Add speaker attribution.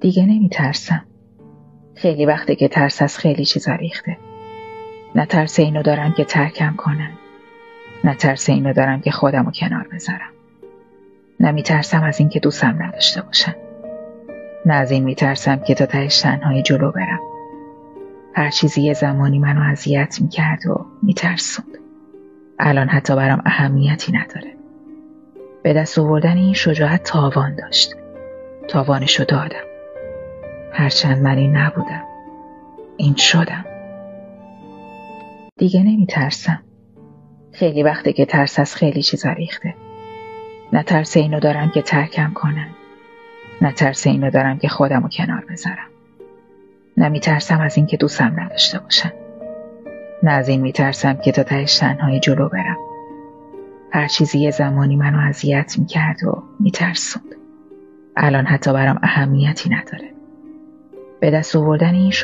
Speaker 1: دیگه نمیترسم. خیلی وقته که ترس از خیلی چیزا ریخته. نه ترس اینو دارم که ترکم کنن، نه ترس اینو دارم که خودمو کنار بذارم. نه میترسم از این که دوستم نداشته باشن، نه از این میترسم که تا تهش تنهایی جلو برم. هر چیزی یه زمانی منو اذیت میکرد و میترسوند، الان حتی برام اهمیتی نداره. به دست آوردن این شجاعت تاوان داشت. تاوانشو دادم. هرچند من این نبودم، این شدم. دیگه نمیترسم. خیلی وقته که ترس از خیلی چیزا ریخته. نه ترس اینو دارم که ترکم کنن، نه ترس اینو دارم که خودمو کنار بذارم. نه میترسم از این که دوستم نداشته باشن، نه از این میترسم که تا تهش تنهایی جلو برم. هر چیزی یه زمانی منو اذیت میکرد و میترسوند، الان حتی برام اهمیتی نداره. به دست آوردن این